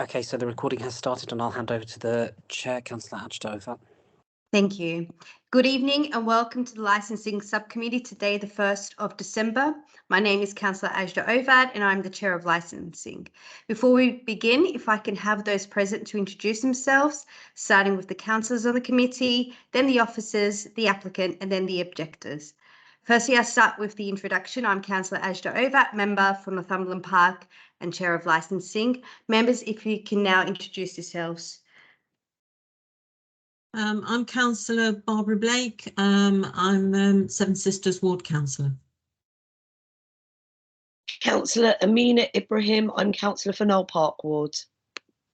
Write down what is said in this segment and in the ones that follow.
Okay, so the recording has started and I'll hand over to the Chair, Councillor Ajda Ofat. Thank you. Good evening and welcome to the Licensing Subcommittee today, the 1st of December. My name is Councillor Ajda Ofat and I'm the Chair of Licensing. Before we begin, if I can have those present to introduce themselves, starting with the councillors on the committee, then the officers, the applicant and then the objectors. Firstly, I'll start with the introduction. I'm Councillor Ajda Ofat, member for Northumberland Park and Chair of Licensing. Members, if you can now introduce yourselves. I'm Councillor Barbara Blake. I'm Seven Sisters Ward Councillor. Councillor Amina Ibrahim. I'm Councillor for Knoll Park Ward.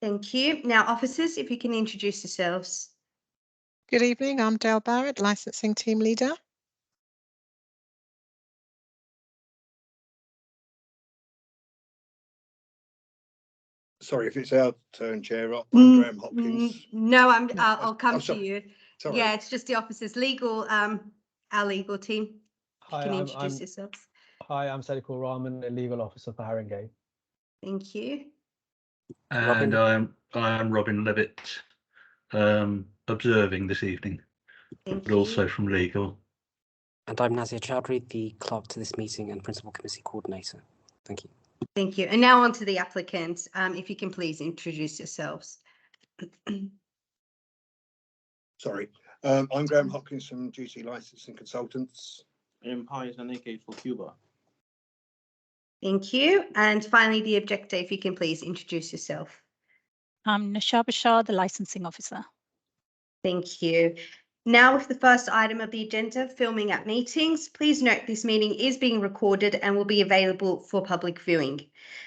Thank you. Now, officers, if you can introduce yourselves. Good evening, I'm Dale Barrett, Licensing Team Leader. Sorry, if it's our turn, Chair, I'm Graham Hopkins. No, I'll come to you. Sorry. Yeah, it's just the officers. Our legal team. Hi, Can you introduce yourselves? Hi, I'm Sadiqul Rahman, a legal officer for Haringey. Thank you. And I'm Robin Levitt, observing this evening, but also from legal. And I'm Nazir Chowdhury, the clerk to this meeting and principal committee coordinator. Thank you. Thank you. And now on to the applicants. If you can please introduce yourselves. Sorry, I'm Graham Hopkins from GC Licensing Consultants. Hi, Zaneke for Cuba. Thank you. And finally, the objector, if you can please introduce yourself. I'm Nisha Bashar, the licensing officer. Thank you. Now, with the first item of the agenda, filming at meetings, please note this meeting is being recorded and will be available for public viewing.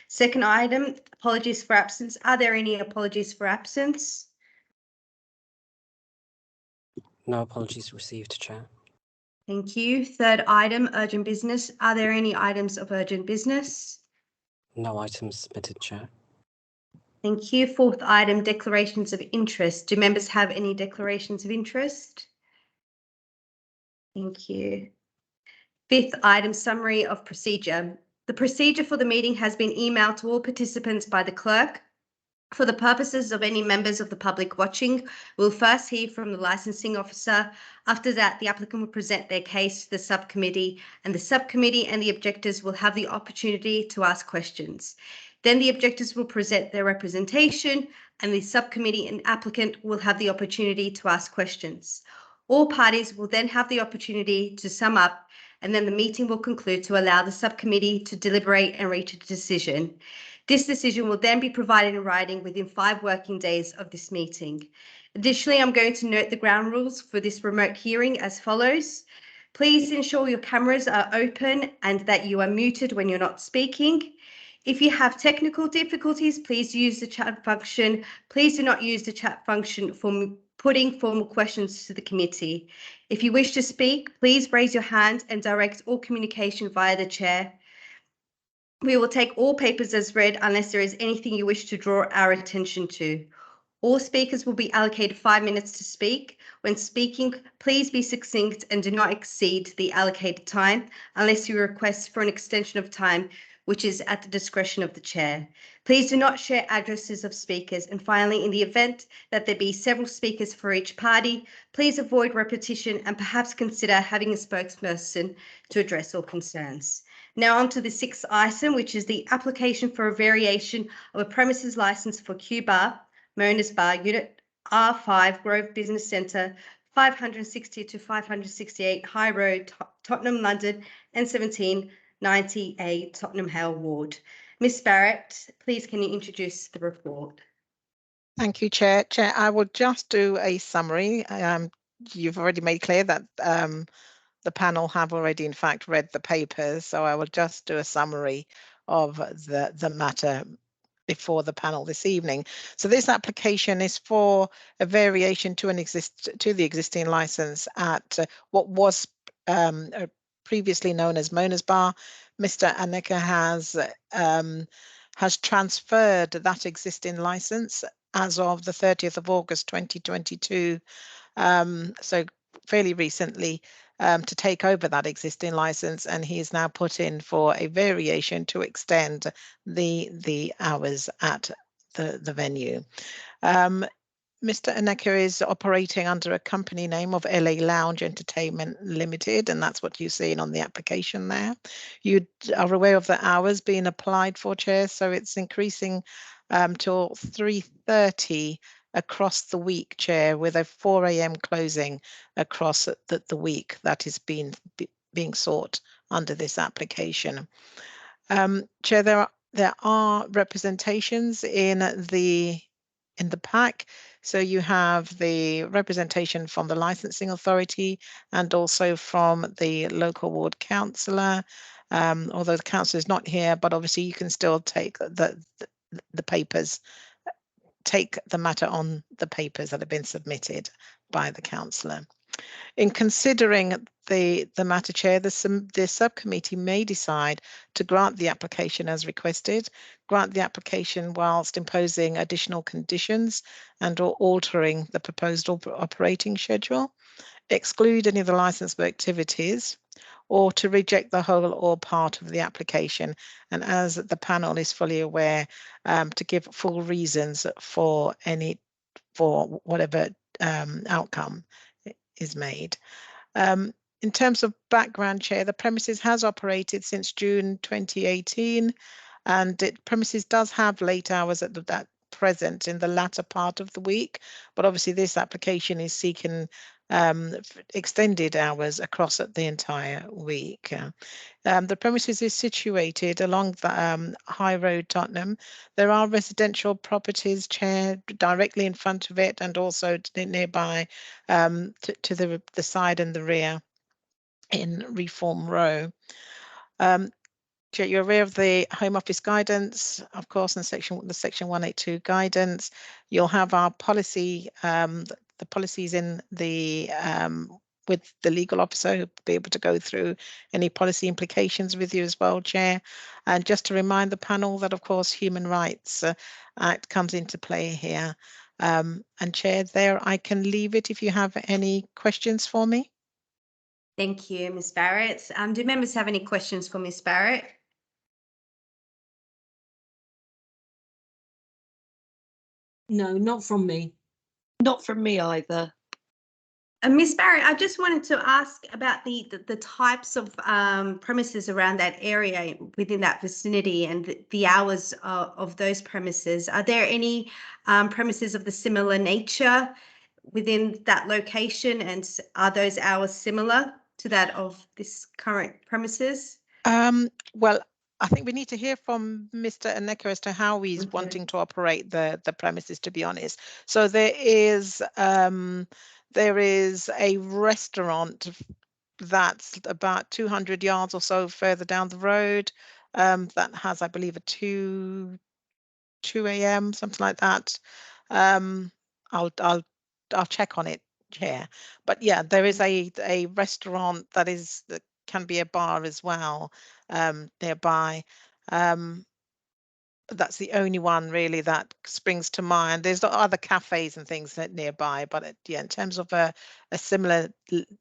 Second item, apologies for absence. Are there any apologies for absence? No apologies received, Chair. Thank you. Third item, urgent business. Are there any items of urgent business? No items submitted, Chair. Thank you. Fourth item, declarations of interest. Do members have any declarations of interest? Thank you. Fifth item, summary of procedure. The procedure for the meeting has been emailed to all participants by the clerk. For the purposes of any members of the public watching, we'll first hear from the licensing officer. After that, the applicant will present their case to the subcommittee, and the subcommittee and the objectors will have the opportunity to ask questions. Then the objectors will present their representation, and the subcommittee and applicant will have the opportunity to ask questions. All parties will then have the opportunity to sum up, and then the meeting will conclude to allow the subcommittee to deliberate and reach a decision. This decision will then be provided in writing within 5 working days of this meeting. Additionally, I'm going to note the ground rules for this remote hearing as follows. Please ensure your cameras are open and that you are muted when you're not speaking. If you have technical difficulties, please use the chat function. Please do not use the chat function for putting formal questions to the committee. If you wish to speak, please raise your hand and direct all communication via the chair. We will take all papers as read unless there is anything you wish to draw our attention to. All speakers will be allocated 5 minutes to speak. When speaking, please be succinct and do not exceed the allocated time unless you request for an extension of time, which is at the discretion of the chair. Please do not share addresses of speakers. And finally, in the event that there be several speakers for each party, please avoid repetition and perhaps consider having a spokesperson to address all concerns. Now on to the 6th item, which is the application for a variation of a premises license for Q Bar, Mona's Bar, Unit R5, Grove Business Centre, 560 to 568 High Road, Tottenham, London, N17 90A, Tottenham Hale Ward. Ms Barrett, please can you introduce the report? Thank you, Chair. Chair, I will just do a summary. You've already made clear that the panel have already, in fact, read the papers, so I will just do a summary of the matter before the panel this evening. So this application is for a variation to the existing license at what was previously known as Mona's Bar. Mr. Aneka has transferred that existing license as of the 30th of August 2022, so fairly recently, to take over that existing license, and he is now put in for a variation to extend the hours at the venue. Mr. Aneka is operating under a company name of LA Lounge Entertainment Limited, and that's what you're seeing on the application there. You are aware of the hours being applied for, Chair, so it's increasing till 3:30 across the week, Chair, with a 4 a.m. closing across the week that is being sought under this application. Chair, there are representations in the pack. So you have the representation from the licensing authority and also from the local ward councillor. Although the councillor is not here, but obviously you can still take the papers, take the matter on the papers that have been submitted by the councillor. In considering the matter, Chair, the subcommittee may decide to grant the application as requested, grant the application whilst imposing additional conditions and or altering the proposed operating schedule, exclude any of the licensable activities, or to reject the whole or part of the application. And as the panel is fully aware, to give full reasons for whatever outcome is made. In terms of background, Chair, the premises has operated since June 2018, and premises does have late hours at that present in the latter part of the week, but obviously this application is seeking extended hours across the entire week. The premises is situated along the High Road, Tottenham. There are residential properties, Chair, directly in front of it and also nearby to the side and the rear in Reform Row. Chair, you're aware of the Home Office guidance, of course, and the Section 182 guidance. You'll have our policy, the policies in the with the legal officer who'll be able to go through any policy implications with you as well, Chair. And just to remind the panel that, of course, Human Rights Act comes into play here. And Chair, there I can leave it if you have any questions for me. Thank you, Ms. Barrett. Do members have any questions for Ms. Barrett? No, not from me. Not from me either. Ms. Barrett, I just wanted to ask about the types of premises around that area within that vicinity and the hours of those premises. Are there any premises of the similar nature within that location, and are those hours similar to that of this current premises? Well, I think we need to hear from Mr. Aneka as to how he's wanting to operate the premises, to be honest. So there is a restaurant that's about 200 yards or so further down the road that has, I believe, a 2 a.m. something like that. I'll check on it, Chair. But yeah, there is a restaurant that can be a bar as well nearby. That's the only one really that springs to mind. There's other cafes and things nearby, but yeah, in terms of a similar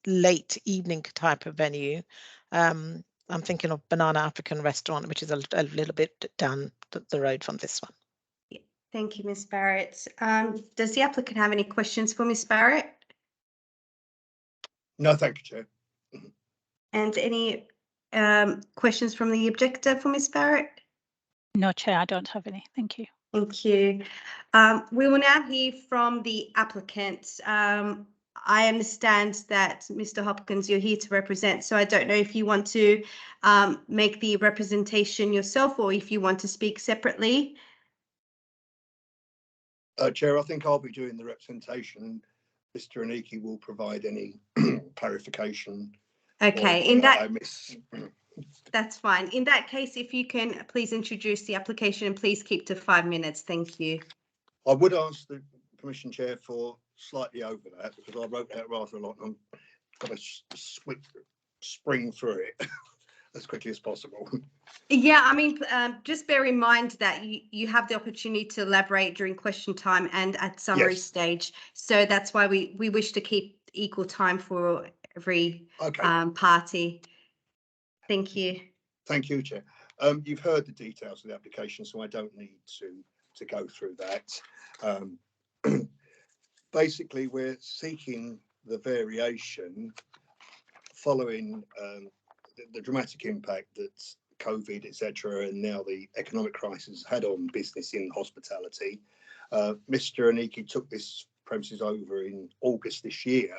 late evening type of venue, I'm thinking of Banana African Restaurant, which is a little bit down the road from this one. Thank you, Ms. Barrett. Does the applicant have any questions for Ms. Barrett? No, thank you, Chair. And any questions from the objector for Ms. Barrett? No, Chair, I don't have any. Thank you. Thank you. We will now hear from the applicant. I understand that, Mr. Hopkins, you're here to represent, so I don't know if you want to make the representation yourself or if you want to speak separately. Chair, I think I'll be doing the representation. Mr. Aneka will provide any clarification. Okay, in that that's fine. In that case, if you can please introduce the application and please keep to 5 minutes. Thank you. I would ask the Commission Chair for slightly over that because I wrote that rather a lot and I've got to spring through it as quickly as possible. Yeah, I mean, just bear in mind that you have the opportunity to elaborate during question time and at summary stage. So that's why we wish to keep equal time for every party. Thank you. Thank you, Chair. You've heard the details of the application, so I don't need to to go through that. Basically, we're seeking the variation following the dramatic impact that COVID, etc., and now the economic crisis had on business in hospitality. Mr. Aniki took this premises over in August this year,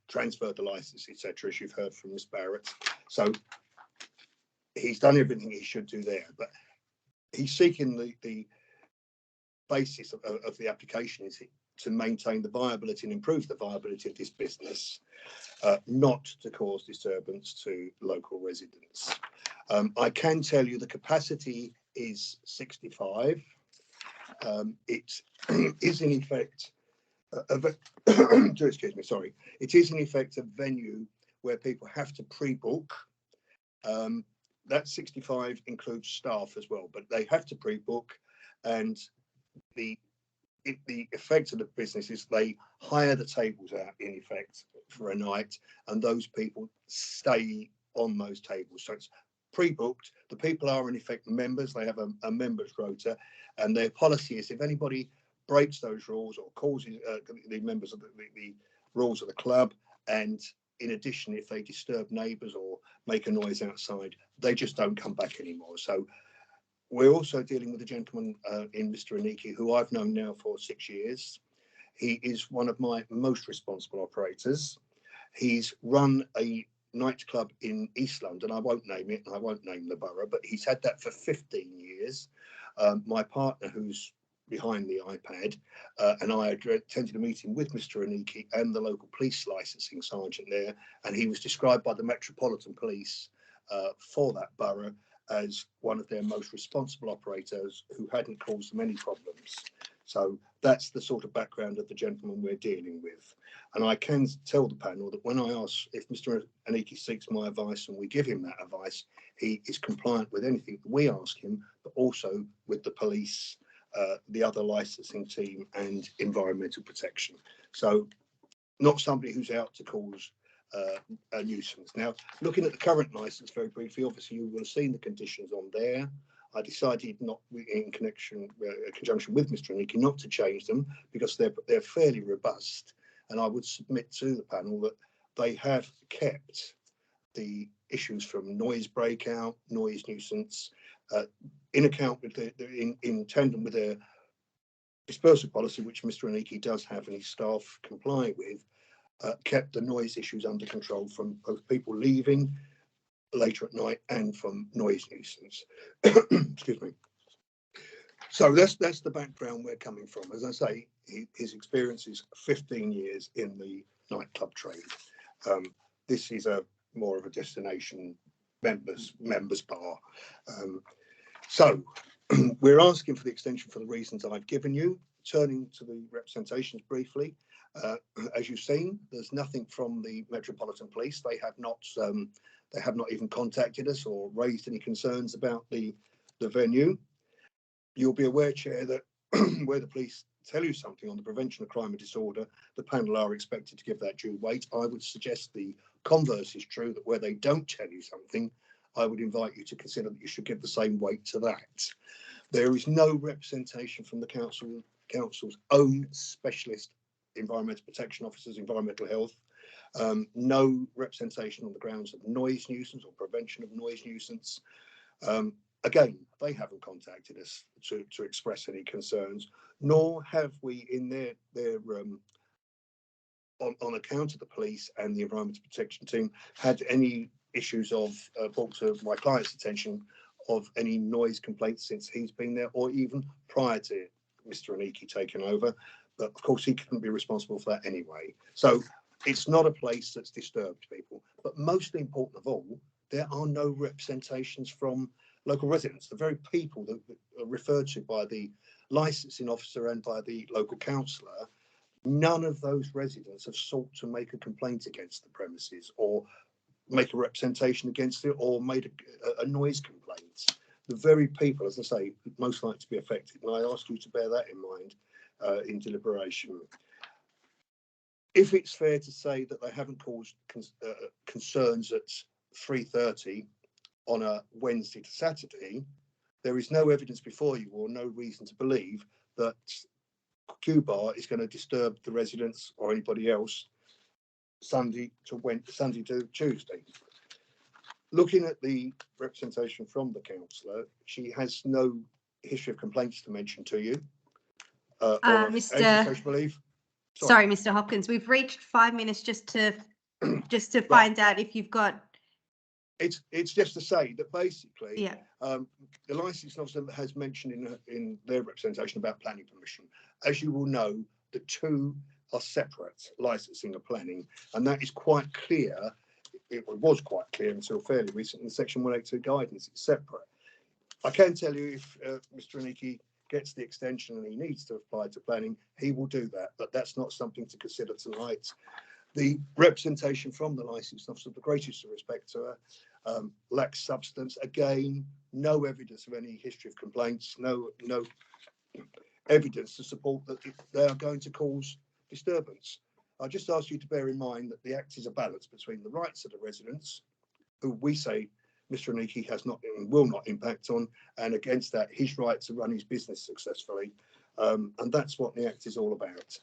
transferred the license, etc., as you've heard from Ms. Barrett. So he's done everything he should do there, but he's seeking the basis of the application is to maintain the viability and improve the viability of this business, not to cause disturbance to local residents. I can tell you the capacity is 65. It is in effect excuse me, sorry. It is in effect a venue where people have to pre-book. That 65 includes staff as well, but they have to pre-book, and the effect of the business is they hire the tables out in effect for a night, and those people stay on those tables. So it's pre-booked. The people are in effect members. They have a members rota, and their policy is if anybody breaks those rules or causes the members of the rules of the club, and in addition, if they disturb neighbours or make a noise outside, they just don't come back anymore. So we're also dealing with a gentleman in Mr. Aniki, who I've known now for 6 years. He is one of my most responsible operators. He's run a nightclub in East London. I won't name it, and I won't name the borough, but he's had that for 15 years. My partner, who's behind the iPad, and I attended a meeting with Mr. Aniki and the local police licensing sergeant there, and he was described by the Metropolitan Police for that borough as one of their most responsible operators who hadn't caused them any problems. So that's the sort of background of the gentleman we're dealing with. And I can tell the panel that when I ask if Mr. Aniki seeks my advice and we give him that advice, he is compliant with anything we ask him, but also with the police, the other licensing team and environmental protection. So not somebody who's out to cause a nuisance. Now, looking at the current license very briefly, obviously you will have seen the conditions on there. I decided not in conjunction with Mr. Aniki not to change them because they're fairly robust, and I would submit to the panel that they have kept the issues from noise breakout, noise nuisance, in account with in tandem with their dispersal policy, which Mr. Aniki does have and his staff comply with. Kept the noise issues under control from both people leaving later at night and from noise nuisance. Excuse me. So that's the background we're coming from. As I say, his experience is 15 years in the nightclub trade. This is more of a destination members bar. So we're asking for the extension for the reasons I've given you. Turning to the representations briefly, as you've seen, there's nothing from the Metropolitan Police. They have not even contacted us or raised any concerns about the venue. You'll be aware, Chair, that where the police tell you something on the prevention of crime and disorder, the panel are expected to give that due weight. I would suggest the converse is true, that where they don't tell you something, I would invite you to consider that you should give the same weight to that. There is no representation from the council's own specialist environmental protection officers, environmental health, no representation on the grounds of noise nuisance or prevention of noise nuisance. Again, they haven't contacted us to express any concerns, nor have we in their on account of the police and the environmental protection team had any issues of brought to my client's attention of any noise complaints since he's been there, or even prior to Mr. Aniki taking over. But of course, he couldn't be responsible for that anyway. So it's not a place that's disturbed people. But most important of all, there are no representations from local residents, the very people that are referred to by the licensing officer and by the local councillor. None of those residents have sought to make a complaint against the premises or make a representation against it or made a noise complaint. The very people, as I say, most likely to be affected. And I ask you to bear that in mind in deliberation. If it's fair to say that they haven't caused concerns at 3:30 on a Wednesday to Saturday, there is no evidence before you or no reason to believe that Q Bar is going to disturb the residents or anybody else Sunday to Tuesday. Looking at the representation from the councillor, she has no history of complaints to mention to you. Or Mr. believe. Sorry, Mr. Hopkins, we've reached 5 minutes just to find out if you've got. It's just to say that basically, yeah. The licensing officer has mentioned in their representation about planning permission. As you will know, the two are separate, licensing and planning, and that is quite clear. It was quite clear until fairly recent in Section 182 guidance. It's separate. I can tell you if Mr. Aniki gets the extension and he needs to apply to planning, he will do that, but that's not something to consider tonight. The representation from the licensing officer, the greatest respect to her, lacks substance. Again, no evidence of any history of complaints, no evidence to support that they are going to cause disturbance. I just ask you to bear in mind that the Act is a balance between the rights of the residents, who we say Mr. Aniki has not and will not impact on, and against that, his right to run his business successfully. And that's what the Act is all about.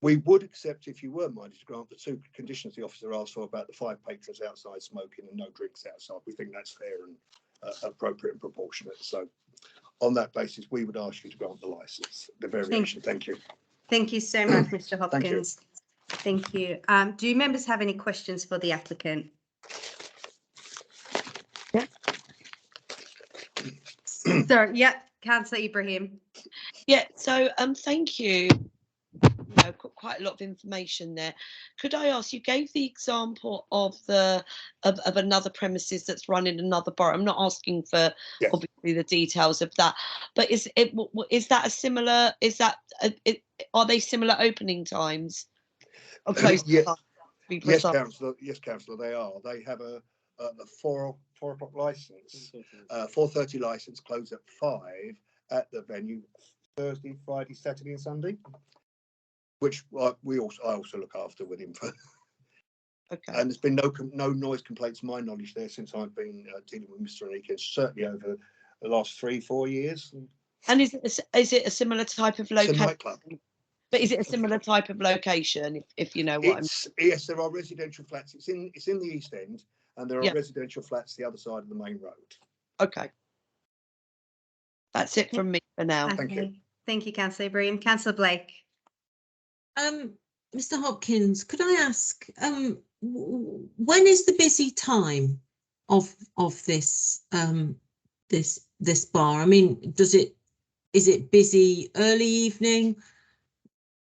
We would accept, if you were minded to grant, the two conditions the officer asked for about the 5 patrons outside smoking and no drinks outside. We think that's fair and appropriate and proportionate. So on that basis, we would ask you to grant the licence, the variation. Thank you. Thank you so much, Mr. Hopkins. Thank you. Do members have any questions for the applicant? Yeah. So, yeah, Councillor Ibrahim. Yeah, so thank you. Quite a lot of information there. Could I ask, you gave the example of another premises that's run in another borough. I'm not asking for obviously the details of that, but is that a similar? Are they similar opening times? Or close yes, yes, councillor. Yes, councillor. They are. They have a 4 o'clock license, 4:30 license, close at 5 at the venue, Thursday, Friday, Saturday, and Sunday. Which I also look after with him. Okay. And there's been no noise complaints, to my knowledge, there since I've been dealing with Mr. Aniki, certainly over the last 3-4 years. And is it a similar type of location? It's a nightclub. But is it a similar type of location? If you know what I'm. Yes, there are residential flats. It's in the East End, and there are residential flats the other side of the main road. Okay. That's it from me for now. Okay. Thank you. Thank you, Councillor Ibrahim. Councillor Blake. Mr. Hopkins, could I ask, when is the busy time of this this bar? I mean, is it busy early evening?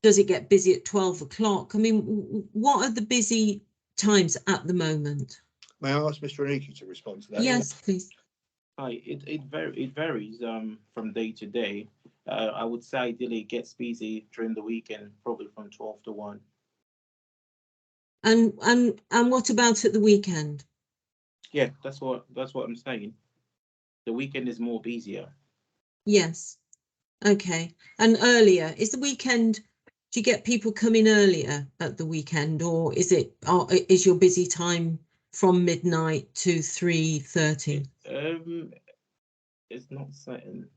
Does it get busy at 12 o'clock? I mean, what are the busy times at the moment? May I ask Mr. Aniki to respond to that? Yes, please. Hi, it varies from day to day. I would say ideally it gets busy during the weekend, probably from 12 to 1. And what about at the weekend? Yeah, that's what I'm saying. The weekend is more busier. Yes. Okay. And earlier, is the weekend? Do you get people coming earlier at the weekend, or is your busy time from midnight to 3:30? It's not certain.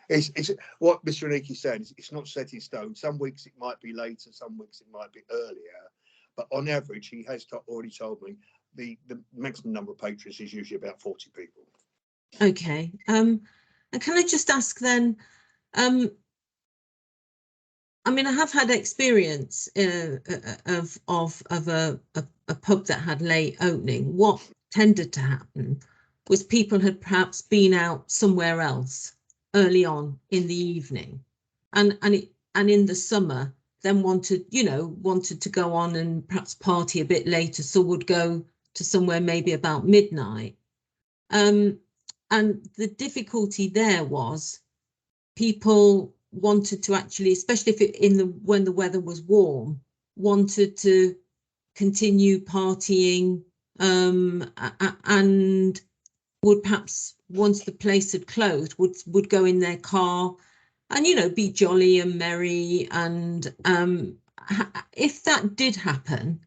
It's what Mr. Aniki said. It's not set in stone. Some weeks it might be later, some weeks it might be earlier. But on average, he has already told me the maximum number of patrons is usually about 40 people. Okay. And can I just ask then? I mean, I have had experience of a pub that had late opening. What tended to happen was people had perhaps been out somewhere else early on in the evening, and in the summer then wanted to go on and perhaps party a bit later, so would go to somewhere maybe about midnight. And the difficulty there was people wanted to actually, especially if when the weather was warm, wanted to continue partying, and would perhaps, once the place had closed, would go in their car and be jolly and merry. And if that did happen,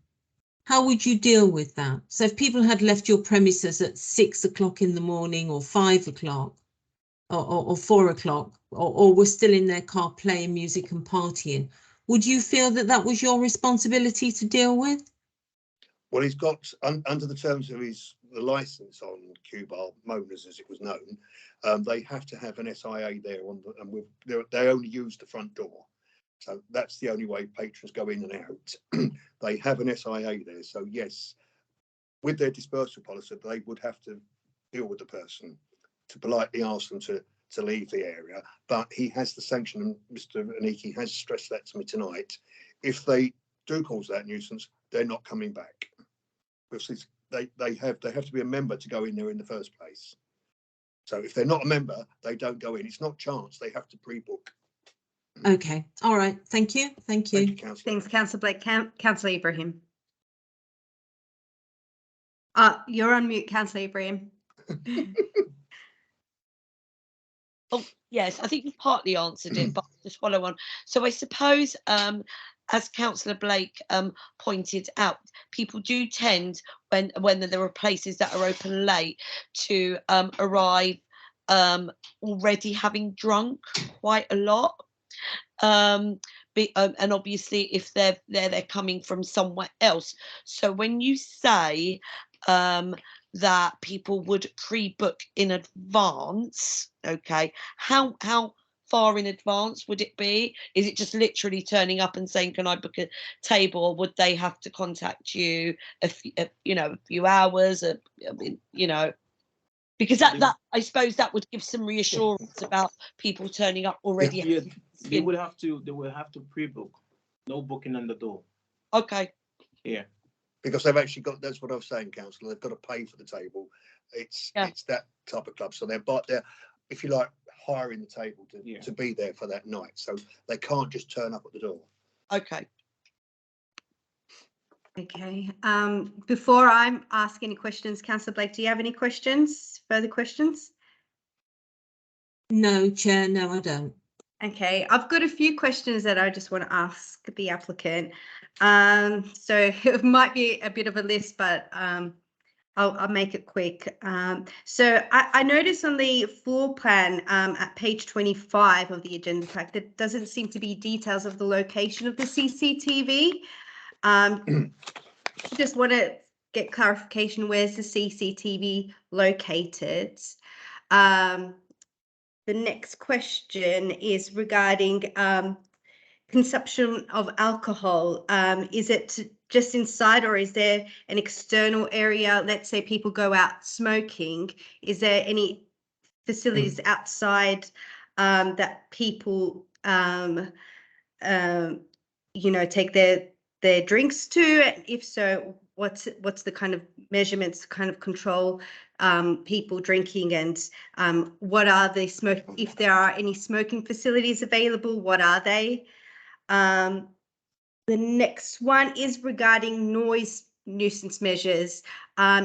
how would you deal with that? So if people had left your premises at 6 o'clock in the morning or 5 o'clock, or 4 o'clock, or were still in their car playing music and partying, would you feel that that was your responsibility to deal with? Well, he's got under the terms of the license on Cue Bar Mona's, as it was known, they have to have an SIA there and they only use the front door, so that's the only way patrons go in and out. They have an SIA there, so yes, with their dispersal policy, they would have to deal with the person to politely ask them to leave the area. But he has the sanction, and Mr. Aniki has stressed that to me tonight. If they do cause that nuisance, they're not coming back, because they have to be a member to go in there in the first place. So if they're not a member, they don't go in. It's not chance. They have to pre-book. Okay. All right. Thank you. Thank you. Thank you, Councillor. Thanks, Councillor Blake. Councillor Ibrahim. You're on mute, Councillor Ibrahim. Oh, yes, I think you've partly answered it, but just follow on. So I suppose, as Councillor Blake pointed out, people do tend, when there are places that are open late, to arrive already having drunk quite a lot. And obviously, if they're coming from somewhere else. So when you say that people would pre-book in advance, okay, how far in advance would it be? Is it just literally turning up and saying, can I book a table, or would they have to contact you a few hours, because that I suppose that would give some reassurance about people turning up already? Yeah, they will have to pre-book, no booking on the door. Okay. Yeah. Because they've actually got, that's what I was saying, Councillor, they've got to pay for the table. It's that type of club. So they're, if you like, hiring the table to be there for that night. So they can't just turn up at the door. Okay. Okay. Before I ask any questions, Councillor Blake, do you have any questions? Further questions? No, Chair. No, I don't. Okay, I've got a few questions that I just want to ask the applicant. So it might be a bit of a list, but I'll make it quick. So I noticed on the floor plan at page 25 of the agenda pack, there doesn't seem to be details of the location of the CCTV. Just want to get clarification, where's the CCTV located? The next question is regarding consumption of alcohol. Is it just inside, or is there an external area? Let's say people go out smoking. Is there any facilities outside that people take their drinks to? And if so, what's the kind of measurements to kind of control people drinking, and what are the if there are any smoking facilities available, what are they? The next one is regarding noise nuisance measures.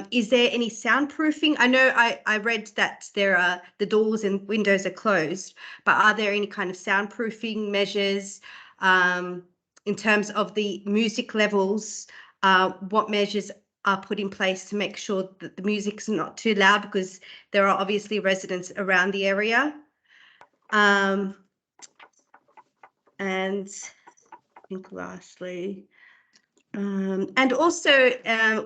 Is there any soundproofing? I know I read that the doors and windows are closed, but are there any kind of soundproofing measures in terms of the music levels? What measures are put in place to make sure that the music's not too loud, because there are obviously residents around the area? And I think lastly, and also,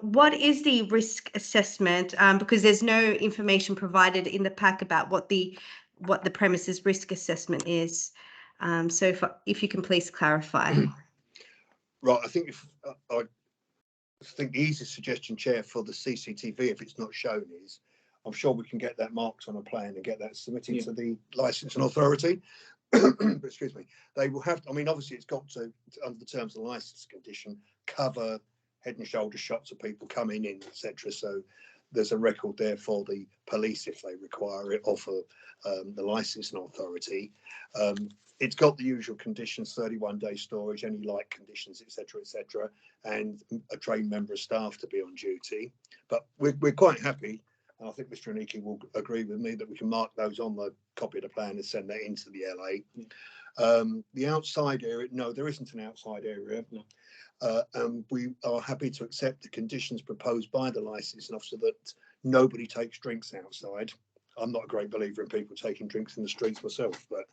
what is the risk assessment? Because there's no information provided in the pack about what the premises risk assessment is. So if you can please clarify. Right, I think the easiest suggestion, Chair, for the CCTV, if it's not shown, is I'm sure we can get that marked on a plan and get that submitted to the licensing authority. Excuse me. They will have to, I mean, obviously it's got to, under the terms of the license condition, cover head and shoulder shots of people coming in, etc. So there's a record there for the police if they require it, or for the licensing authority. It's got the usual conditions: 31-day storage, any light conditions, etc., and a trained member of staff to be on duty. But we're quite happy, and I think Mr. Aniki will agree with me, that we can mark those on the copy of the plan and send that into the LA. The outside area, no, there isn't an outside area. No. And we are happy to accept the conditions proposed by the licensing officer that nobody takes drinks outside. I'm not a great believer in people taking drinks in the streets myself, but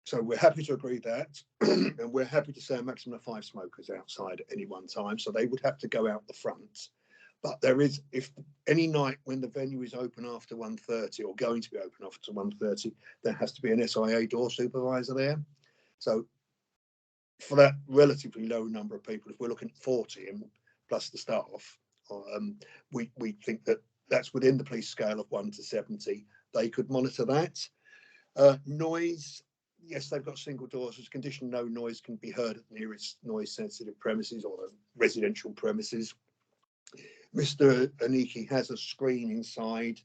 so we're happy to agree that, and we're happy to say a maximum of 5 smokers outside at any one time. So they would have to go out the front. But there is, if any night when the venue is open after 1:30 or going to be open after 1:30, there has to be an SIA door supervisor there. So for that relatively low number of people, if we're looking at 40 and plus the staff, we think that that's within the police scale of 1 to 70. They could monitor that. Noise, yes, they've got single doors. As a condition, no noise can be heard at the nearest noise-sensitive premises or the residential premises. Mr. Aniki has a screen inside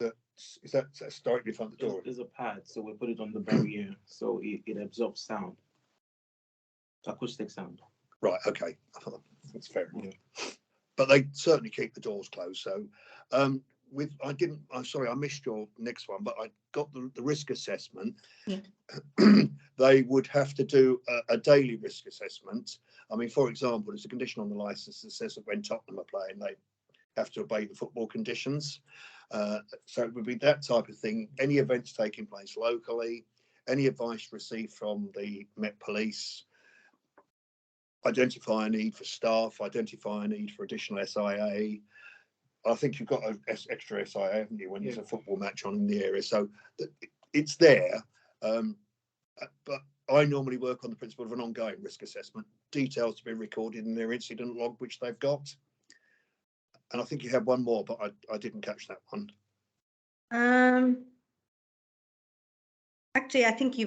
that's directly in front of the door. There's a pad, so we put it on the barrier, so it absorbs sound, acoustic sound. Right, okay, that's fair enough. Yeah. But they certainly keep the doors closed. So I'm sorry, I missed your next one, but I got the risk assessment. Yeah. They would have to do a daily risk assessment. I mean, for example, there's a condition on the licence that says that when Tottenham are playing, they have to obey the football conditions. So it would be that type of thing. Any events taking place locally, any advice received from the Met Police, identify a need for staff, identify a need for additional SIA. I think you've got an extra SIA, haven't you, when there's a football match on in the area. So it's there. But I normally work on the principle of an ongoing risk assessment, details to be recorded in their incident log, which they've got. And I think you had one more, but I didn't catch that one. Actually, I think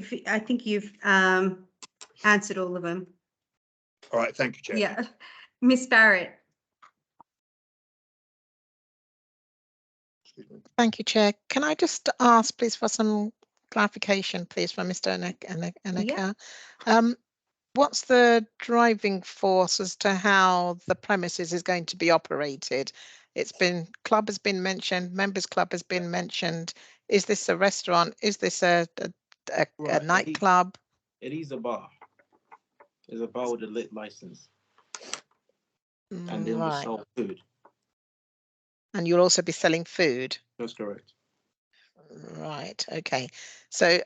you've answered all of them. All right, thank you, Chair. Yeah, Miss Barrett. Thank you, Chair. Can I just ask, please, for some clarification, please, from Mr. Aneka? Yeah. What's the driving force as to how the premises is going to be operated? Club has been mentioned, members club has been mentioned. Is this a restaurant? Is this a nightclub? It is a bar. It's a bar with a lit license. And then we sell food. And you'll also be selling food? That's correct. Right, okay. So,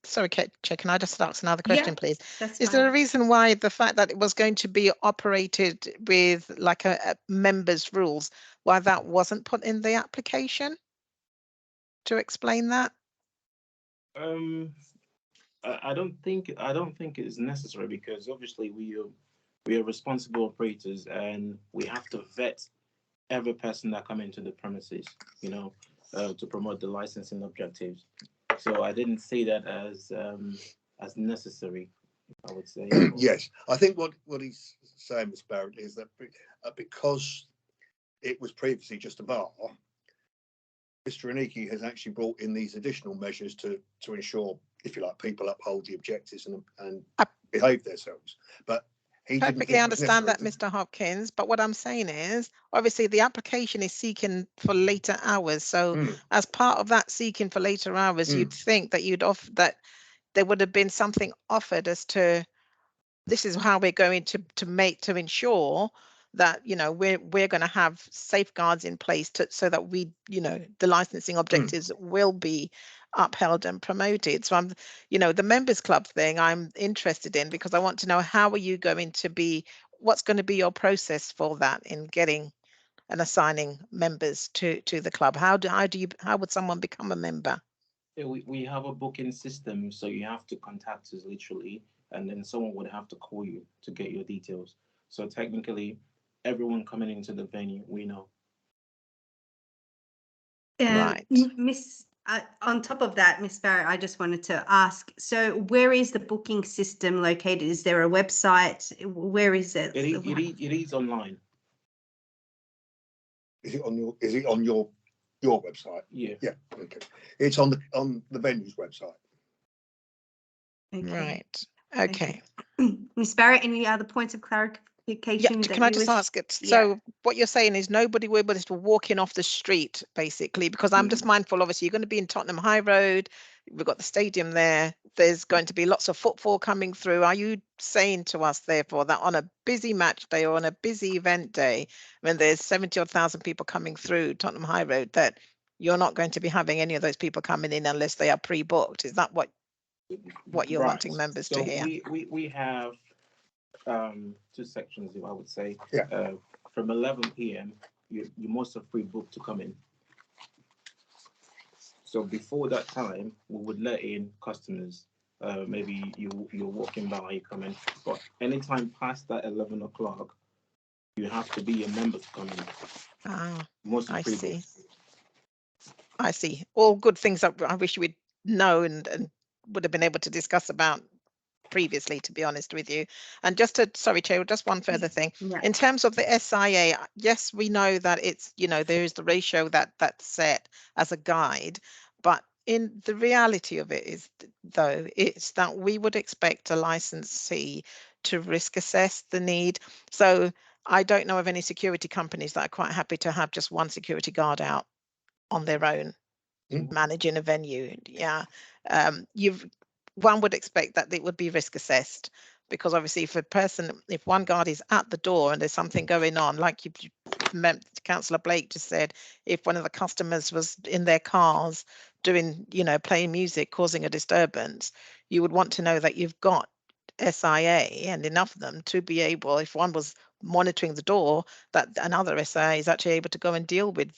sorry, Chair, can I just ask another question, please? That's Is fine. there a reason why the fact that it was going to be operated with like a members rules, why that wasn't put in the application? To explain that? I don't think it is necessary, because obviously we are responsible operators and we have to vet every person that come into the premises, to promote the licensing objectives. So I didn't see that as necessary, I would say. Yes, I think what he's saying, Ms. Barrett, is that because it was previously just a bar, Mr. Aniki has actually brought in these additional measures to ensure, if you like, people uphold the objectives and behave themselves. But he perfectly understand that, Mr. Hopkins. But what I'm saying is, obviously, the application is seeking for later hours. So, as part of that seeking for later hours, you'd think that that there would have been something offered as to this is how we're going to ensure that we're going to have safeguards in place so that the licensing objectives will be upheld and promoted. So I'm the members club thing I'm interested in, because I want to know how are you going to be, what's going to be your process for that in getting and assigning members to the club. How would someone become a member? Yeah, we have a booking system, so you have to contact us literally, and then someone would have to call you to get your details. So technically, everyone coming into the venue, we know. Right. On top of that, Miss Barrett, I just wanted to ask, so where is the booking system located? Is there a website? Where is it? It is online. Is it on your website? Yeah. Yeah. Okay. It's on the venue's website. Okay. Right. Okay. Miss Barrett, any other points of clarification? Yeah, can I just ask it? So what you're saying is nobody will be able to walk in off the street, basically, because I'm just mindful, obviously, you're going to be in Tottenham High Road. We've got the stadium there. There's going to be lots of footfall coming through. Are you saying to us, therefore, that on a busy match day or on a busy event day, when there's 70,000 people coming through Tottenham High Road, that you're not going to be having any of those people coming in unless they are pre-booked. Is that what you're wanting members to hear? We have 2 sections, I would say. Yeah. From 11 p.m., you must have pre-booked to come in. So before that time, we would let in customers. Maybe you're walking by, you come in. But anytime past that 11 o'clock, you have to be a member to come in. Ah, I see. I see. All good things that I wish we'd known and would have been able to discuss about previously, to be honest with you. And just to, sorry, Chair, just one further thing. Yeah. In terms of the SIA, yes, we know that it's, there is the ratio that's set as a guide, but in the reality of it is, though, it's that we would expect a licensee to risk assess the need. So I don't know of any security companies that are quite happy to have just one security guard out on their own, managing a venue. Yeah, one would expect that it would be risk assessed, because obviously if one guard is at the door and there's something going on, like Councillor Blake just said, if one of the customers was in their cars doing, playing music, causing a disturbance, you would want to know that you've got SIA and enough of them to be able, if one was monitoring the door, that another SIA is actually able to go and deal with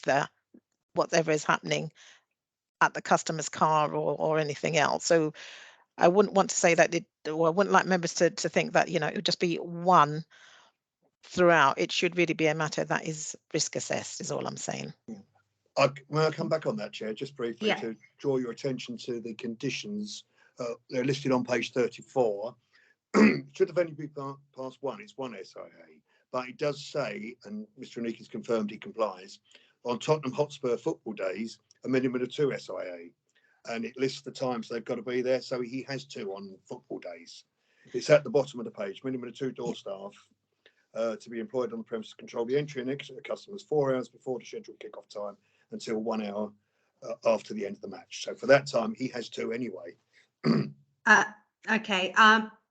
whatever is happening at the customer's car or anything else. So I wouldn't want to say that I wouldn't like members to think that, it would just be one throughout. It should really be a matter that is risk assessed, is all I'm saying. May I come back on that, Chair, just briefly, to draw your attention to the conditions. They're listed on page 34. Should the venue be past 1, it's 1 SIA, but it does say, and Mr. Anik has confirmed he complies, on Tottenham Hotspur football days, a minimum of 2 SIA. And it lists the times they've got to be there. So he has 2 on football days. It's at the bottom of the page. Minimum of 2 door staff to be employed on the premises to control the entry and exit of customers 4 hours before the scheduled kick-off time until 1 hour after the end of the match. So for that time, he has 2 anyway. Okay.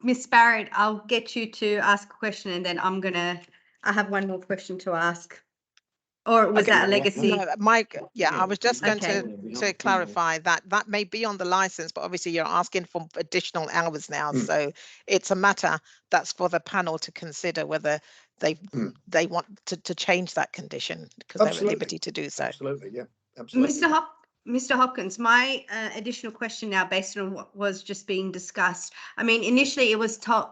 Miss Barrett, I'll get you to ask a question, and then I have one more question to ask. Or was that a legacy? No, Mike, I was just going to clarify that may be on the license, but obviously you're asking for additional hours now. So it's a matter that's for the panel to consider whether they want to change that condition, because they're at liberty to do so. Absolutely, yeah. Absolutely. Mr. Hopkins, my additional question now, based on what was just being discussed. I mean, initially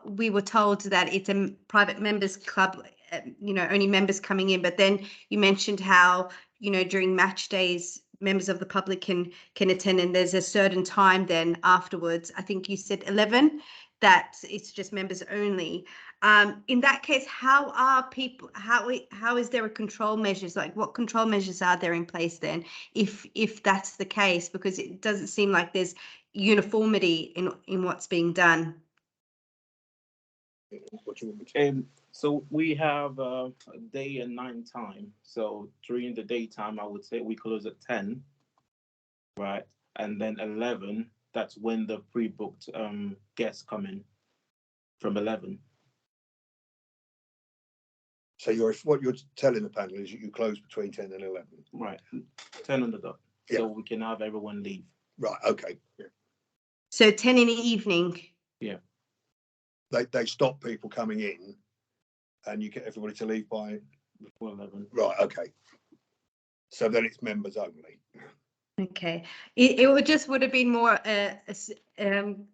we were told that it's a private members club, only members coming in, but then you mentioned how, during match days, members of the public can attend, and there's a certain time then afterwards. I think you said 11, that it's just members only. In that case, how is there a control measures? Like, what control measures are there in place then, if that's the case? Because it doesn't seem like there's uniformity in what's being done. So we have a day and night time. So during the daytime, I would say we close at 10, right? And then 11, that's when the pre-booked guests come in, from 11. So what you're telling the panel is you close between 10 and 11. Right, 10 on the dot. Yeah. So we can have everyone leave. Right, okay. Yeah. So 10 in the evening. Yeah. They stop people coming in, and you get everybody to leave by before 11. Right, okay. So then it's members only. Okay, it would have been more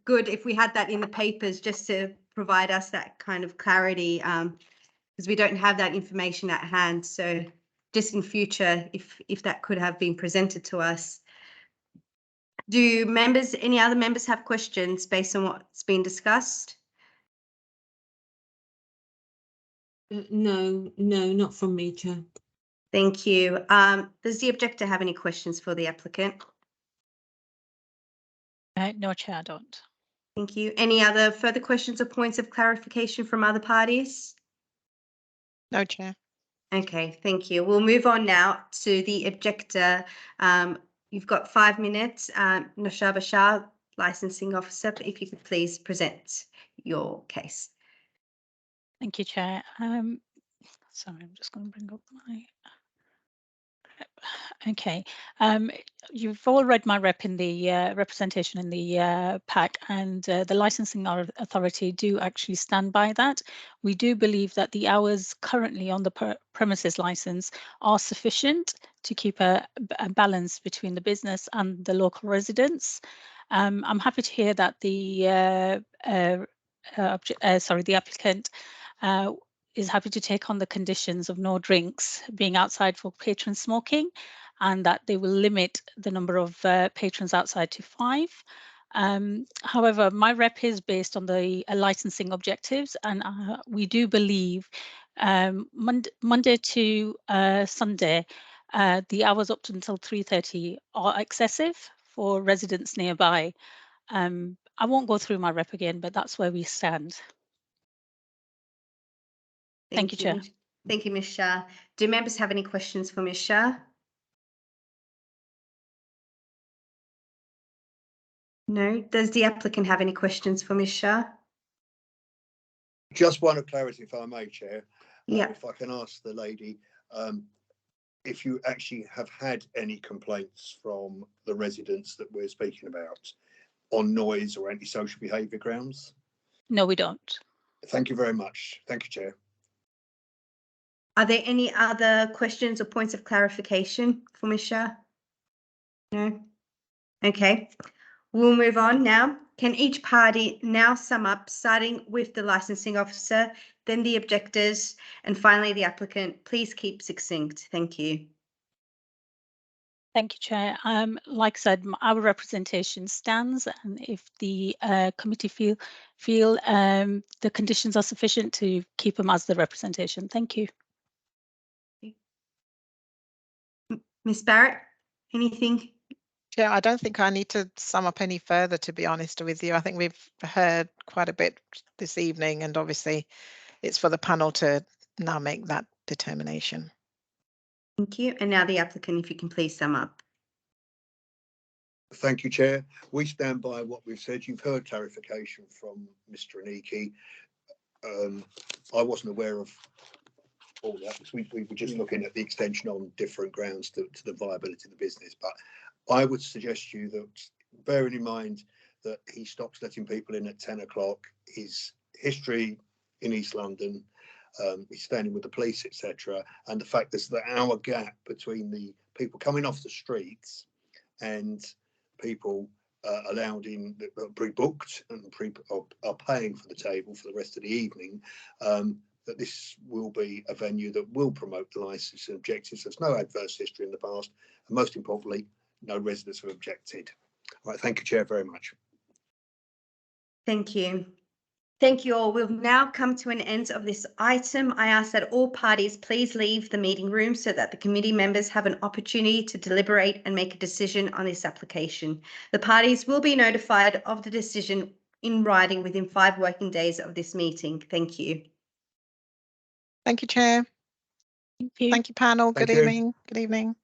good if we had that in the papers, just to provide us that kind of clarity, because we don't have that information at hand. So just in future, if that could have been presented to us. Do any other members have questions based on what's been discussed? No, not from me, Chair. Thank you. Does the objector have any questions for the applicant? No, Chair, I don't. Thank you. Any other further questions or points of clarification from other parties? No, Chair. Okay, thank you. We'll move on now to the objector. You've got 5 minutes. Noshaba Shah, licensing officer, if you could please present your case. Thank you, Chair. Sorry, I'm just going to bring up my. Okay. You've all read my rep in the representation in the pack, and the licensing authority do actually stand by that. We do believe that the hours currently on the premises license are sufficient to keep a balance between the business and the local residents. I'm happy to hear that the the applicant is happy to take on the conditions of no drinks being outside for patron smoking, and that they will limit the number of patrons outside to 5. However, my rep is based on the licensing objectives, and we do believe Monday to Sunday, the hours up until 3:30 are excessive for residents nearby. I won't go through my rep again, but that's where we stand. Thank you, Chair. Thank you, Ms. Shah. Do members have any questions for Ms. Shah? No. Does the applicant have any questions for Ms. Shah? Just one of clarity, if I may, Chair. Yeah. If I can ask the lady, if you actually have had any complaints from the residents that we're speaking about on noise or antisocial behaviour grounds? No, we don't. Thank you very much. Thank you, Chair. Are there any other questions or points of clarification for Ms. Shah? No. Okay. We'll move on now. Can each party now sum up, starting with the licensing officer, then the objectors, and finally the applicant? Please keep succinct. Thank you. Thank you, Chair. Like I said, our representation stands, and if the committee feel the conditions are sufficient, to keep them as the representation. Thank you. Ms. Barrett, anything? Yeah, I don't think I need to sum up any further, to be honest with you. I think we've heard quite a bit this evening, and obviously it's for the panel to now make that determination. Thank you. And now the applicant, if you can please sum up. Thank you, Chair. We stand by what we've said. You've heard clarification from Mr. Aniki. I wasn't aware of all that because we were just looking at the extension on different grounds to the viability of the business. But I would suggest to you that, bearing in mind that he stops letting people in at 10 o'clock, his history in East London, he's standing with the police, etc., and the fact there's the hour gap between the people coming off the streets and people allowed in, pre-booked and are paying for the table for the rest of the evening, that this will be a venue that will promote the licence and objectives. There's no adverse history in the past, and most importantly, no residents have objected. All right, thank you, Chair, very much. Thank you. Thank you all. We've now come to an end of this item. I ask that all parties please leave the meeting room so that the committee members have an opportunity to deliberate and make a decision on this application. The parties will be notified of the decision in writing within 5 working days of this meeting. Thank you. Thank you, Chair. Thank you. Thank you, panel. Thank Good you. evening. Good evening.